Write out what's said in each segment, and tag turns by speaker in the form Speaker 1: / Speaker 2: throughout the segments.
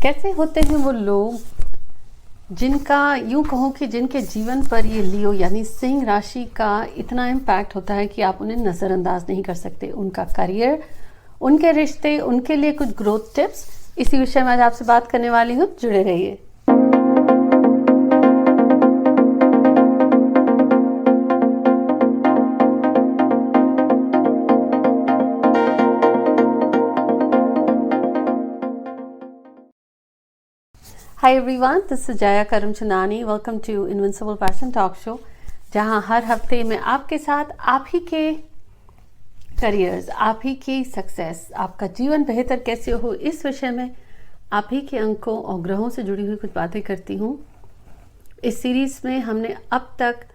Speaker 1: कैसे होते हैं वो लोग जिनका यूं कहो कि जिनके जीवन पर ये लियो यानी सिंह राशि का इतना इम्पैक्ट होता है कि आप उन्हें नज़रअंदाज नहीं कर सकते। उनका करियर, उनके रिश्ते, उनके लिए कुछ ग्रोथ टिप्स, इसी विषय में आज आपसे बात करने वाली हूँ। जुड़े रहिए। Hi everyone, this is Jaya Karamchandani. Welcome to Invincible Passion Talk Show, जहाँ हर हफ्ते मैं आपके साथ आप ही के करियर्स, आप ही की सक्सेस, आपका जीवन बेहतर कैसे हो, इस विषय में आप ही के अंकों और ग्रहों से जुड़ी हुई कुछ बातें करती हूँ। इस सीरीज़ में हमने अब तक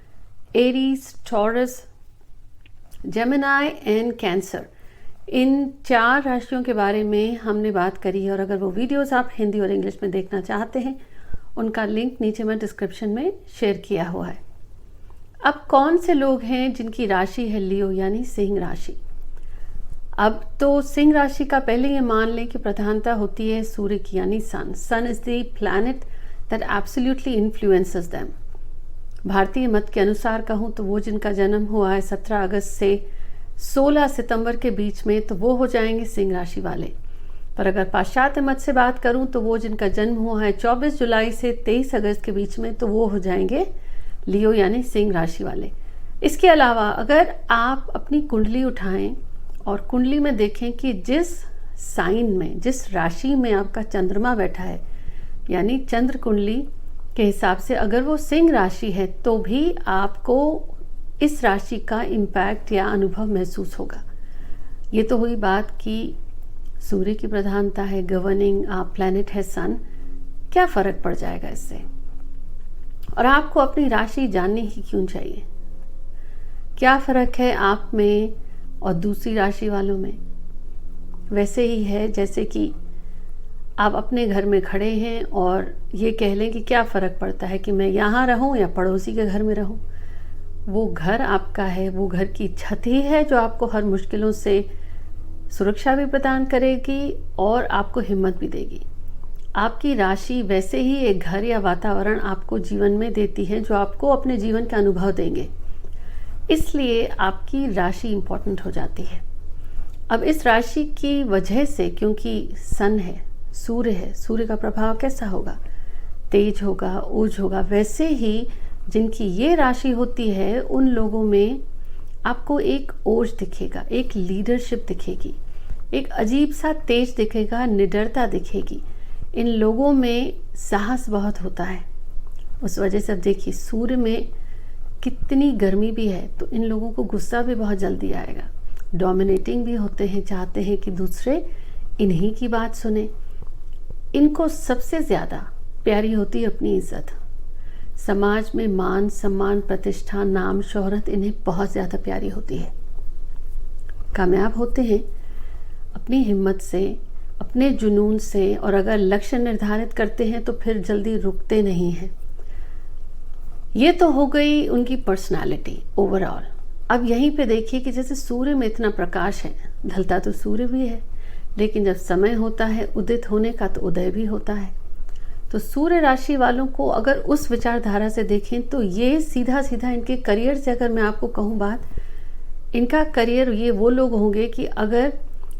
Speaker 1: Aries, Taurus, Gemini and Cancer, इन 4 राशियों के बारे में हमने बात करी है। और अगर वो वीडियोस आप हिंदी और इंग्लिश में देखना चाहते हैं, उनका लिंक नीचे मैं डिस्क्रिप्शन में शेयर किया हुआ है। अब कौन से लोग हैं जिनकी राशि है लियो यानी सिंह राशि? अब तो सिंह राशि का पहले ये मान लें कि प्रधानता होती है सूर्य की यानी sun. Sun is the planet that absolutely influences them. भारतीय मत के अनुसार कहूँ तो वो जिनका जन्म हुआ है 17 अगस्त से 16 सितंबर के बीच में, तो वो हो जाएंगे सिंह राशि वाले। पर अगर पाश्चात्य मत से बात करूं तो वो जिनका जन्म हुआ है 24 जुलाई से 23 अगस्त के बीच में, तो वो हो जाएंगे लियो यानी सिंह राशि वाले। इसके अलावा अगर आप अपनी कुंडली उठाएं और कुंडली में देखें कि जिस साइन में, जिस राशि में आपका चंद्रमा बैठा है, यानी चंद्र कुंडली के हिसाब से अगर वो सिंह राशि है, तो भी आपको इस राशि का इम्पैक्ट या अनुभव महसूस होगा। ये तो हुई बात कि सूर्य की प्रधानता है, गवर्निंग प्लैनेट है सन, क्या फ़र्क पड़ जाएगा इससे? और आपको अपनी राशि जाननी ही क्यों चाहिए? क्या फ़र्क है आप में और दूसरी राशि वालों में? वैसे ही है जैसे कि आप अपने घर में खड़े हैं और ये कह लें कि क्या फ़र्क पड़ता है कि मैं यहाँ रहूँ या पड़ोसी के घर में रहूँ। वो घर आपका है, वो घर की छत ही है जो आपको हर मुश्किलों से सुरक्षा भी प्रदान करेगी और आपको हिम्मत भी देगी। आपकी राशि वैसे ही एक घर या वातावरण आपको जीवन में देती है जो आपको अपने जीवन का अनुभव देंगे। इसलिए आपकी राशि इम्पोर्टेंट हो जाती है। अब इस राशि की वजह से, क्योंकि सन है, सूर्य है, सूर्य का प्रभाव कैसा होगा? तेज होगा, ऊर्ज होगा। वैसे ही जिनकी ये राशि होती है उन लोगों में आपको एक ओज दिखेगा, एक लीडरशिप दिखेगी, एक अजीब सा तेज दिखेगा, निडरता दिखेगी। इन लोगों में साहस बहुत होता है। उस वजह से अब देखिए सूर्य में कितनी गर्मी भी है, तो इन लोगों को गुस्सा भी बहुत जल्दी आएगा। डोमिनेटिंग भी होते हैं, चाहते हैं कि दूसरे इन्हीं की बात सुने। इनको सबसे ज़्यादा प्यारी होती है अपनी इज्जत। समाज में मान, सम्मान, प्रतिष्ठा, नाम, शोहरत इन्हें बहुत ज़्यादा प्यारी होती है। कामयाब होते हैं अपनी हिम्मत से, अपने जुनून से, और अगर लक्ष्य निर्धारित करते हैं तो फिर जल्दी रुकते नहीं हैं। ये तो हो गई उनकी पर्सनालिटी ओवरऑल। अब यहीं पे देखिए कि जैसे सूर्य में इतना प्रकाश है, ढलता तो सूर्य भी है, लेकिन जब समय होता है उदित होने का तो उदय भी होता है। तो सूर्य राशि वालों को अगर उस विचारधारा से देखें तो ये सीधा सीधा इनके करियर से अगर मैं आपको कहूँ बात, इनका करियर, ये वो लोग होंगे कि अगर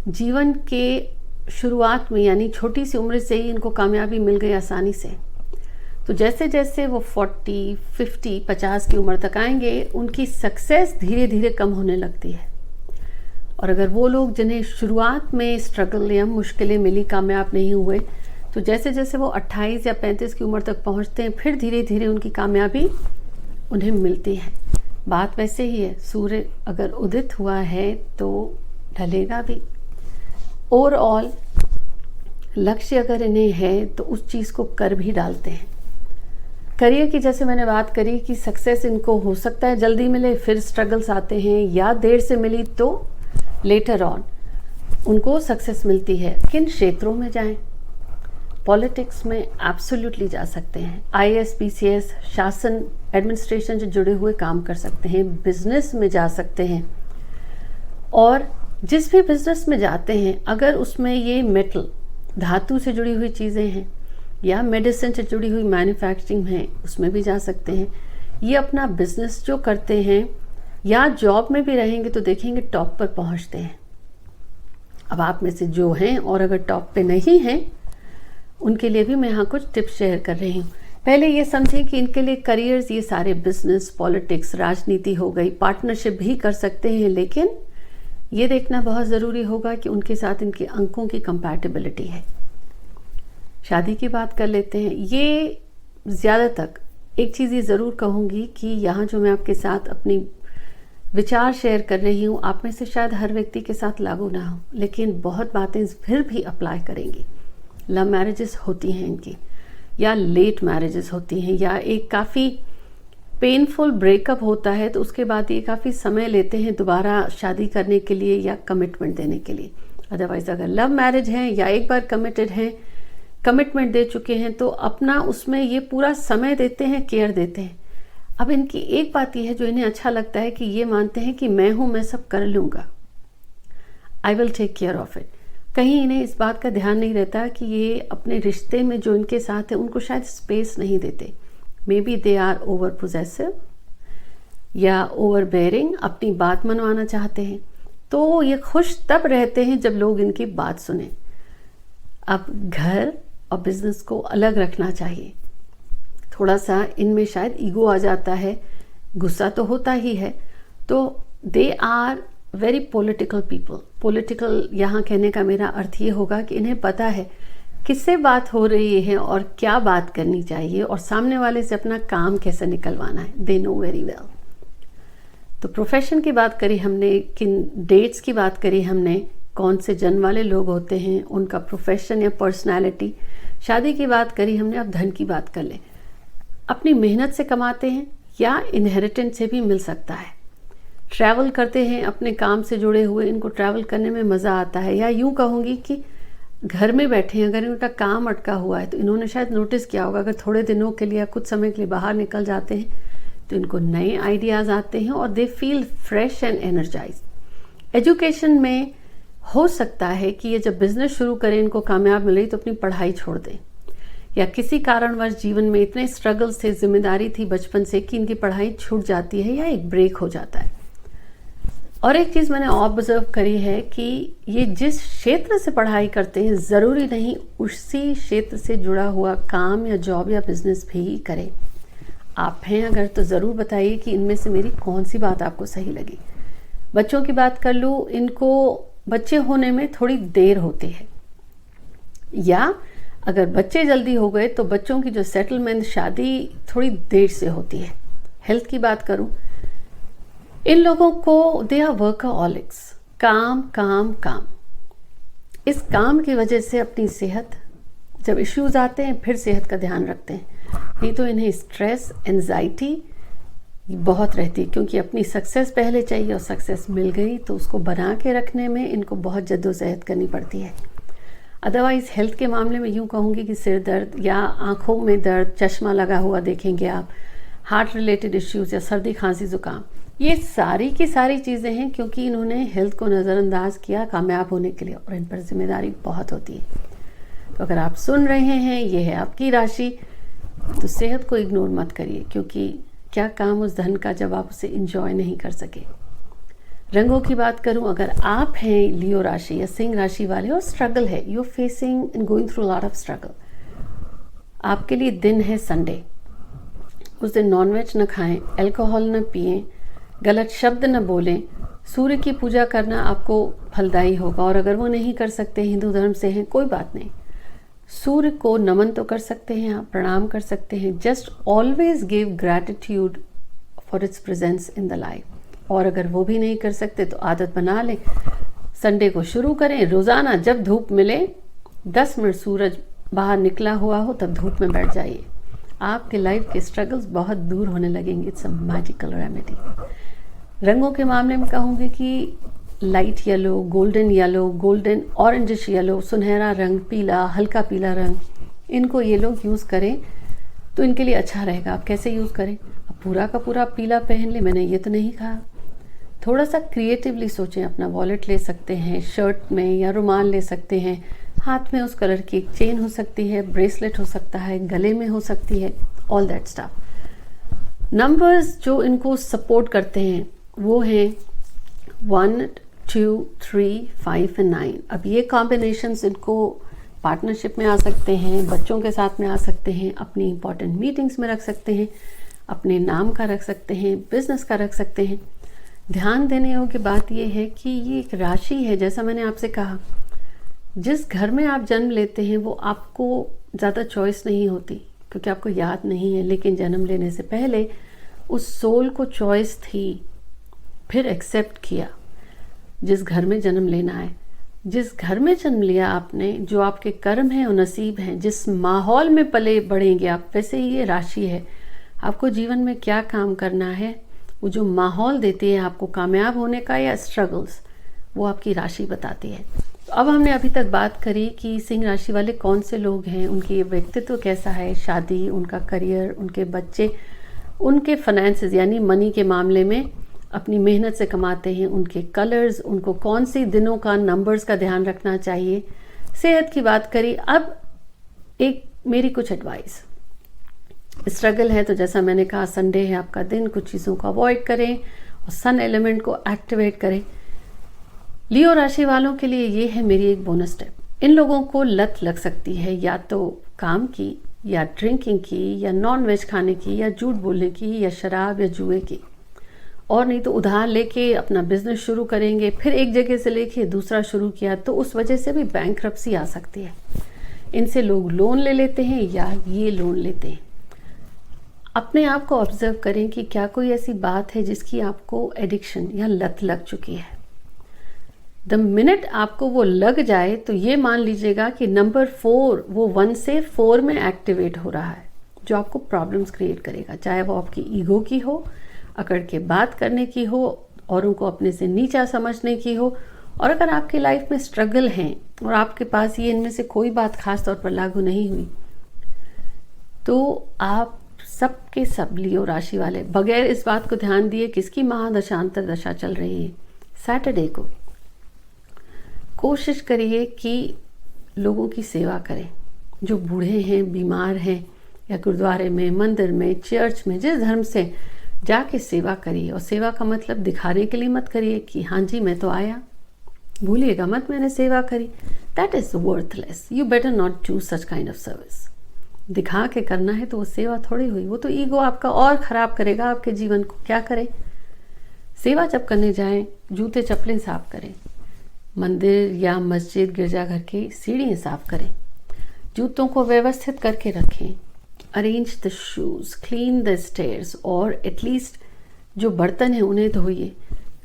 Speaker 1: जीवन के शुरुआत में यानी छोटी सी उम्र से ही इनको कामयाबी मिल गई आसानी से, तो जैसे जैसे वो 40, 50, 50 की उम्र तक आएंगे, उनकी सक्सेस धीरे धीरे कम होने लगती है। और अगर वो लोग जिन्हें शुरुआत में स्ट्रगल या मुश्किलें मिली, कामयाब नहीं हुए, तो जैसे जैसे वो 28 या 35 की उम्र तक पहुंचते हैं, फिर धीरे धीरे उनकी कामयाबी उन्हें मिलती है। बात वैसे ही है, सूर्य अगर उदित हुआ है तो ढलेगा भी। ओवरऑल लक्ष्य अगर इन्हें है तो उस चीज़ को कर भी डालते हैं। करियर की जैसे मैंने बात करी कि सक्सेस इनको हो सकता है जल्दी मिले, फिर स्ट्रगल्स आते हैं, या देर से मिली तो लेटर ऑन उनको सक्सेस मिलती है। किन क्षेत्रों में जाएं? पॉलिटिक्स में एब्सोल्युटली जा सकते हैं। IAS, PCS, शासन, एडमिनिस्ट्रेशन से जुड़े हुए काम कर सकते हैं। बिजनेस में जा सकते हैं, और जिस भी बिजनेस में जाते हैं अगर उसमें ये मेटल धातु से जुड़ी हुई चीज़ें हैं या मेडिसिन से जुड़ी हुई मैन्युफैक्चरिंग है, उसमें भी जा सकते हैं। ये अपना बिजनेस जो करते हैं या जॉब में भी रहेंगे तो देखेंगे टॉप पर पहुंचते हैं। अब आप में से जो हैं और अगर टॉप पे नहीं हैं, उनके लिए भी मैं यहाँ कुछ टिप्स शेयर कर रही हूँ। पहले ये समझें कि इनके लिए करियर्स ये सारे बिजनेस, पॉलिटिक्स, राजनीति हो गई, पार्टनरशिप भी कर सकते हैं, लेकिन ये देखना बहुत ज़रूरी होगा कि उनके साथ इनके अंकों की कंपैटिबिलिटी है। शादी की बात कर लेते हैं। ये ज़्यादा तक एक चीज़ ये ज़रूर कहूँगी कि यहाँ जो मैं आपके साथ अपनी विचार शेयर कर रही हूँ, आप में से शायद हर व्यक्ति के साथ लागू ना हो, लेकिन बहुत बातें फिर भी अप्लाई करेंगी। लव मैरिजेस होती हैं इनकी, या लेट मैरिजेस होती हैं, या एक काफ़ी पेनफुल ब्रेकअप होता है तो उसके बाद ये काफ़ी समय लेते हैं दोबारा शादी करने के लिए या कमिटमेंट देने के लिए। अदरवाइज़ अगर लव मैरिज है या एक बार कमिटेड हैं, कमिटमेंट दे चुके हैं, तो अपना उसमें ये पूरा समय देते हैं, केयर देते हैं। अब इनकी एक बात यह है जो इन्हें अच्छा लगता है कि ये मानते हैं कि मैं हूँ, मैं सब कर लूँगा, I will take care of it. कहीं इन्हें इस बात का ध्यान नहीं रहता कि ये अपने रिश्ते में जो इनके साथ है उनको शायद स्पेस नहीं देते। Maybe they are over possessive या ओवर बेयरिंग, अपनी बात मनवाना चाहते हैं, तो ये खुश तब रहते हैं जब लोग इनकी बात सुने। अब घर और बिजनेस को अलग रखना चाहिए। थोड़ा सा इनमें शायद ईगो आ जाता है, गुस्सा तो होता ही है, तो they are very political people. Political यहाँ कहने का मेरा अर्थ ये होगा कि इन्हें पता है किससे बात हो रही है और क्या बात करनी चाहिए और सामने वाले से अपना काम कैसे निकलवाना है। They know very well. तो प्रोफेशन की बात करी हमने, किन डेट्स की बात करी हमने, कौन से जन्म वाले लोग होते हैं, उनका प्रोफेशन या पर्सनालिटी। शादी की बात करी हमने, अब धन की बात कर लें। अपनी मेहनत से कमाते हैं या इनहेरिटेंस से भी मिल सकता है। ट्रैवल करते हैं अपने काम से जुड़े हुए, इनको ट्रैवल करने में मज़ा आता है। या यूँ कहूँगी कि घर में बैठे हैं, अगर इनका काम अटका हुआ है तो इन्होंने शायद नोटिस किया होगा, अगर थोड़े दिनों के लिए या कुछ समय के लिए बाहर निकल जाते हैं तो इनको नए आइडियाज़ आते हैं और they feel fresh and energise. Education में हो सकता है कि ये जब बिज़नेस शुरू करें, इनको कामयाब मिले तो अपनी पढ़ाई छोड़ दें, या किसी कारणवश जीवन में इतने स्ट्रगल्स थे, जिम्मेदारी थी बचपन से कि इनकी पढ़ाई छूट जाती है या एक ब्रेक हो जाता है। और एक चीज़ मैंने ऑब्जर्व करी है कि ये जिस क्षेत्र से पढ़ाई करते हैं ज़रूरी नहीं उसी क्षेत्र से जुड़ा हुआ काम या जॉब या बिजनेस भी करें। आप हैं अगर तो ज़रूर बताइए कि इनमें से मेरी कौन सी बात आपको सही लगी। बच्चों की बात कर लूँ, इनको बच्चे होने में थोड़ी देर होती है, या अगर बच्चे जल्दी हो गए तो बच्चों की जो सेटलमेंट, शादी थोड़ी देर से होती है। हेल्थ की बात करूं, इन लोगों को दे आर वर्कaholics, काम काम काम। इस काम की वजह से अपनी सेहत, जब इश्यूज आते हैं फिर सेहत का ध्यान रखते हैं, नहीं तो इन्हें स्ट्रेस, एंजाइटी बहुत रहती है, क्योंकि अपनी सक्सेस पहले चाहिए और सक्सेस मिल गई तो उसको बना के रखने में इनको बहुत जद्दोजहद करनी पड़ती है। अदरवाइज़ हेल्थ के मामले में यूँ कहूँगी कि सिर दर्द या आँखों में दर्द, चश्मा लगा हुआ देखेंगे आप, हार्ट रिलेटेड इश्यूज या सर्दी खांसी ज़ुकाम, ये सारी की सारी चीज़ें हैं क्योंकि इन्होंने हेल्थ को नज़रअंदाज किया कामयाब होने के लिए, और इन पर जिम्मेदारी बहुत होती है। तो अगर आप सुन रहे हैं, ये है आपकी राशि, तो सेहत को इग्नोर मत करिए, क्योंकि क्या काम उस धन का जब आप उसे इंजॉय नहीं कर सके। रंगों की बात करूं, अगर आप हैं लियो राशि या सिंह राशि वाले और स्ट्रगल है, you facing and going through lot of struggle, आपके लिए दिन है संडे। उस दिन नॉनवेज न खाएं, अल्कोहल न पिएं, गलत शब्द न बोलें, सूर्य की पूजा करना आपको फलदायी होगा। और अगर वो नहीं कर सकते, हिंदू धर्म से हैं, कोई बात नहीं, सूर्य को नमन तो कर सकते हैं, आप प्रणाम कर सकते हैं। Just always give gratitude for its presence in the life. और अगर वो भी नहीं कर सकते तो आदत बना लें, संडे को शुरू करें, रोज़ाना जब धूप मिले 10 मिनट सूरज बाहर निकला हुआ हो तब धूप में बैठ जाइए, आपके लाइफ के स्ट्रगल्स बहुत दूर होने लगेंगे। It's a magical remedy. रंगों के मामले में कहूँगी कि light yellow, golden orangish yellow, सुनहरा रंग, पीला, हल्का पीला रंग, इनको ये लोग यूज़ करें तो इनके लिए अच्छा रहेगा। आप कैसे यूज़ करें? अब पूरा का पूरा पीला पहन ले, मैंने ये तो नहीं कहा। थोड़ा सा क्रिएटिवली सोचें, अपना वॉलेट ले सकते हैं, शर्ट में या रुमाल ले सकते हैं, हाथ में उस कलर की एक चेन हो सकती है, ब्रेसलेट हो सकता है, गले में हो सकती है, ऑल दैट स्टफ। नंबर्स जो इनको सपोर्ट करते हैं वो हैं 1, 2, 3, 5 एंड 9। अब ये कॉम्बिनेशंस इनको पार्टनरशिप में आ सकते हैं, बच्चों के साथ में आ सकते हैं, अपनी इंपॉर्टेंट मीटिंग्स में रख सकते हैं, अपने नाम का रख सकते हैं, बिजनेस का रख सकते हैं। ध्यान देने योग्य बात यह है कि ये एक राशि है, जैसा मैंने आपसे कहा, जिस घर में आप जन्म लेते हैं वो आपको ज़्यादा चॉइस नहीं होती क्योंकि आपको याद नहीं है, लेकिन जन्म लेने से पहले उस सोल को चॉइस थी, फिर एक्सेप्ट किया जिस घर में जन्म लेना है। जिस घर में जन्म लिया आपने, जो आपके कर्म हैं और नसीब हैं, जिस माहौल में पले बढ़ेंगे आप, वैसे ही ये राशि है। आपको जीवन में क्या काम करना है, वो जो माहौल देती है आपको कामयाब होने का या स्ट्रगल्स, वो आपकी राशि बताती है। तो अब हमने अभी तक बात करी कि सिंह राशि वाले कौन से लोग हैं, उनकी व्यक्तित्व कैसा है, शादी, उनका करियर, उनके बच्चे, उनके फाइनेंसेस यानी मनी के मामले में अपनी मेहनत से कमाते हैं, उनके कलर्स, उनको कौन सी दिनों का नंबर्स का ध्यान रखना चाहिए, सेहत की बात करी। अब एक मेरी कुछ एडवाइस, स्ट्रगल है तो जैसा मैंने कहा संडे है आपका दिन, कुछ चीज़ों को अवॉइड करें और सन एलिमेंट को एक्टिवेट करें। लियो राशि वालों के लिए ये है मेरी एक बोनस टिप। इन लोगों को लत लग सकती है या तो काम की, या ड्रिंकिंग की, या नॉन वेज खाने की, या झूठ बोलने की, या शराब या जुए की, और नहीं तो उधार लेके अपना बिजनेस शुरू करेंगे, फिर एक जगह से लेके दूसरा शुरू किया तो उस वजह से भी बैंकरप्सी आ सकती है। इनसे लोग लोन ले लेते हैं या ये लोन लेते हैं। अपने आप को ऑब्जर्व करें कि क्या कोई ऐसी बात है जिसकी आपको एडिक्शन या लत लग चुकी है। द मिनट आपको वो लग जाए तो ये मान लीजिएगा कि नंबर 4 वो 1 से 4 में एक्टिवेट हो रहा है, जो आपको प्रॉब्लम्स क्रिएट करेगा, चाहे वो आपकी ईगो की हो, अकड़ के बात करने की हो, औरों को अपने से नीचा समझने की हो। और अगर आपकी लाइफ में स्ट्रगल हैं और आपके पास ये इनमें से कोई बात खास तौर पर लागू नहीं हुई, तो आप सबके सब लियो राशि वाले बगैर इस बात को ध्यान दिए किसकी महादशांतर दशा चल रही है, सैटरडे को कोशिश करिए कि लोगों की सेवा करें, जो बूढ़े हैं, बीमार हैं, या गुरुद्वारे में, मंदिर में, चर्च में, जिस धर्म से जाके सेवा करिए। और सेवा का मतलब दिखाने के लिए मत करिए कि हाँ जी मैं तो आया, भूलिएगा मत मैंने सेवा करी। That is worthless, you better not do such kind of service. दिखा के करना है तो वो सेवा थोड़ी हुई, वो तो ईगो आपका और खराब करेगा आपके जीवन को। क्या करें, सेवा जब करने जाएं जूते चप्पलें साफ करें, मंदिर या मस्जिद गिरजाघर की सीढ़ियाँ साफ करें, जूतों को व्यवस्थित करके रखें, arrange the shoes, clean the stairs, और एटलीस्ट जो बर्तन हैं उन्हें धोइए।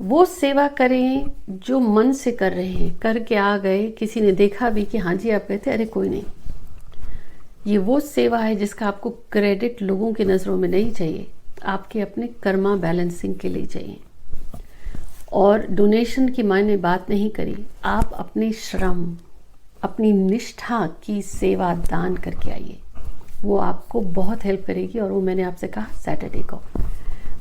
Speaker 1: वो सेवा करें जो मन से कर रहे हैं, करके आ गए, किसी ने देखा भी कि हाँ जी आप गए थे, अरे कोई नहीं। ये वो सेवा है जिसका आपको क्रेडिट लोगों की नज़रों में नहीं चाहिए, आपके अपने कर्मा बैलेंसिंग के लिए चाहिए। और डोनेशन की मैंने बात नहीं करी, आप अपने श्रम, अपनी निष्ठा की सेवा दान करके आइए, वो आपको बहुत हेल्प करेगी। और वो मैंने आपसे कहा सैटरडे को।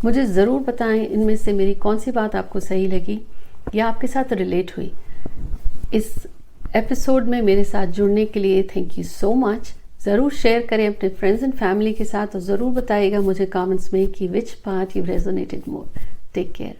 Speaker 1: मुझे ज़रूर बताएं इनमें से मेरी कौन सी बात आपको सही लगी या आपके साथ रिलेट हुई। इस एपिसोड में मेरे साथ जुड़ने के लिए थैंक यू सो मच। ज़रूर शेयर करें अपने फ्रेंड्स एंड फैमिली के साथ और ज़रूर बताइएगा मुझे कमेंट्स में कि which part you resonated more. Take care.